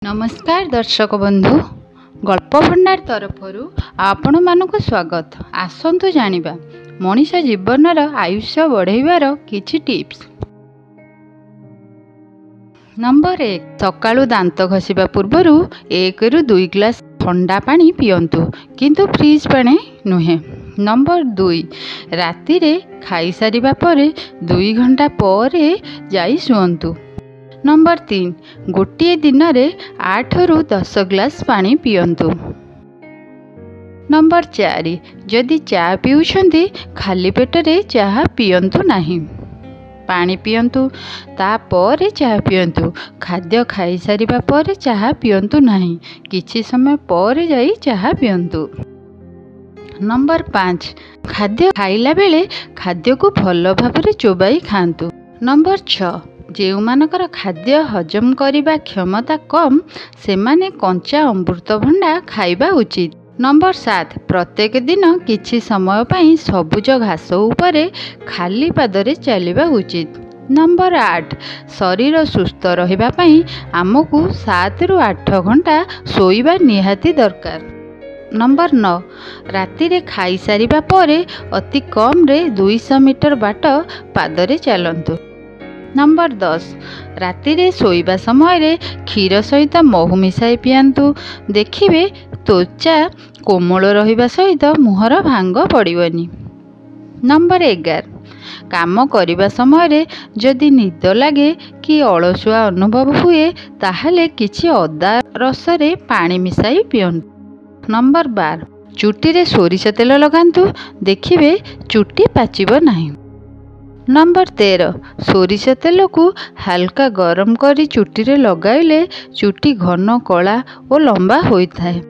नमस्कार दर्शक बंधु गल्प भंडार तरफरु आपण मानक स्वागत। आसंतु जानिबा मनीष जीवनर आयुष्य बढ़ाइबार किछि टिप्स। नंबर 1 सकाळु दांत घसिबा पूर्वरु 1 ରୁ 2 ग्लास ठंडा पानी पियंतु किंतु फ्रीज पानी नुहे। नंबर 2 राति रे खाई सारिबा परे 2 घंटा परे जाई सुअंतु। नंबर 3 गोटे दिन रे 8 ରୁ 10 ग्लास पानी पियंतु। नंबर 4 जदि चा पिउछंती खाली पेट रे चाह पियंतु नाही, पानी पियंतु तापर चाह पियंतु। खाद्य खाई सारिबा पर चाह पियंतु नाही, किछि समय पर जाई चाह पियंतु। नंबर 5 खाद्य खाइला बेले खाद्य को भल भाबरे चोबाई खांतु। नंबर 6 जेउ मानकर खाद्य हजम करिबा क्षमता कम सेमाने कंचा अमृतभंडा खाइबा उचित। नंबर 7 प्रत्येक दिन किछि समय पई सबुज घास उपरे खाली पादरे चलिबा उचित। नंबर 8 शरीर सुस्थ रहिबा पई आमको 7 ରୁ 8 घंटा सोइबा निहाती दरकार। नंबर 9 राति रे खाई सारिबा परे अति कम रे 200 मीटर बाट पादरे चलंतु। नंबर 10 राति रे सोइबा समय रे क्षीर सहित महू मिसाई पियंतु। देखिबे त्वचा कोमल रहिबा सहित मुहर भांग पड़िबनी। नंबर 11 काम करिबा समय रे जदि निद लागे कि अलसुआ अनुभव हुए ताहले किछि अदा रस रे पानी मिसाई पियंतु। नंबर 12 चुटी रे सोरिष तेल लगांतु, देखिबे चुटी पाचिबो नाही। नंबर 13 सोरिष तेल को हल्का गरम करी चुटी रे लगाइले चुटी घन कला और लंबा होइथाय।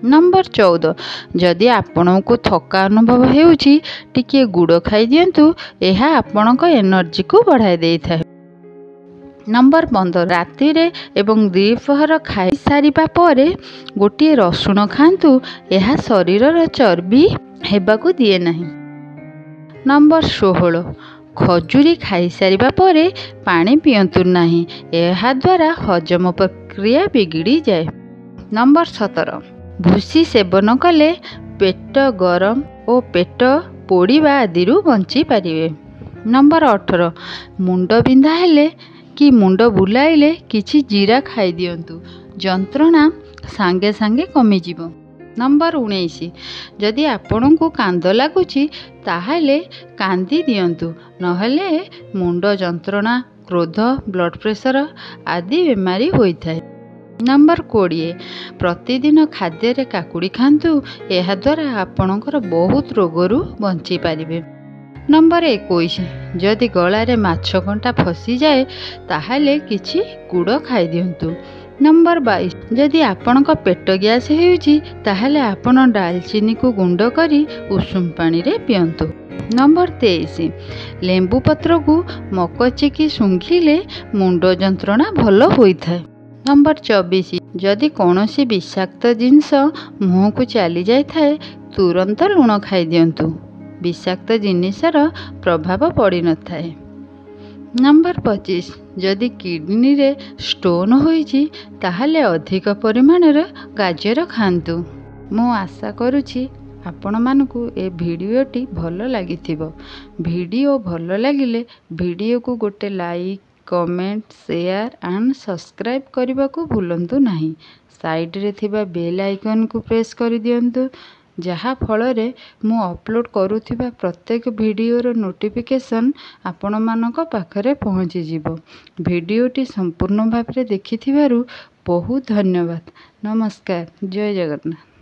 नंबर 14 जदि आपन को थका अनुभव हेउची टिके गुड़ खाई दियंतु, एहा आपनक एनर्जी को बढ़ाई देइथाय। नंबर 15 राति रे एवं द्विपहर खाई सारिबा परे गोटे रसुण खांतु, एहा शरीर चर्बी हेबाकू दिए नाही। नंबर 16 खजूरी खाई सारिबा परे पानी पियंतु नाही, एहा द्वारा हजम प्रक्रिया बिगड़ी जाए। नंबर 17 भूसी सेवन कले पेट गरम और पेट पोड़ीबा आदि बंची पारिबे। नंबर 18 मुंड बिंधा हेले कि मुंड बुलाइले किछि जीरा खाई दियंतु, जंत्रणा सांगे सांगे कमी जिवो। नंबर 19 जदि आपन को कांद लागुची ताहले कांदी दियंतु, नहले मुंड जंत्रणा क्रोध ब्लड प्रेशर आदि बीमारी होइथाय। नंबर 20 प्रतिदिन खाद्य रे काकुड़ी खांतु, एहा द्वारा आपनकर बहुत रोगरु बंची पारिबे। नंबर 21 जदि गला रे माछ कंटा फसी जाए ताहले किछि गुड़ खाई दियंतु। नंबर 22 जदि आपनक पेट गैस हेउची ताहले आपन दालचीनी को गुंड करी उषुम पानी रे पियंतु। नंबर 23 लेंबू पत्र को मकचिकी सुंघिले मुंड जंत्रणा भल होइथाय। नंबर 24 जदि कौनसी विषाक्त जिनस मुह को चली जाय थाए तुरंत लुण खाई दियंतु, विषाक्त जिनिसर प्रभाव पड़ी न थाए। नंबर 25 जदि किडनी रे स्टोन होईची ताहले अधिक परिमाण रे गाजर खांतु। मु आशा करूची आपण मानकु ए भिडियोटी भल लागिथिबो। भिडियो भल लागिले भिडियो को गोटे like comment share and subscribe करने को भूलंतु नहीं। साइड रे थिबा बेल आइकन को प्रेस कर दियंतु, जहा फल रे मु अपलोड करुथिबा प्रत्येक भिडियोर नोटिफिकेशन आपण मानक पाखरे पहुँची जिवो। भिडियोटी संपूर्ण भाव रे देखिथिबारु बहुत धन्यवाद। नमस्कार, जय जगन्नाथ।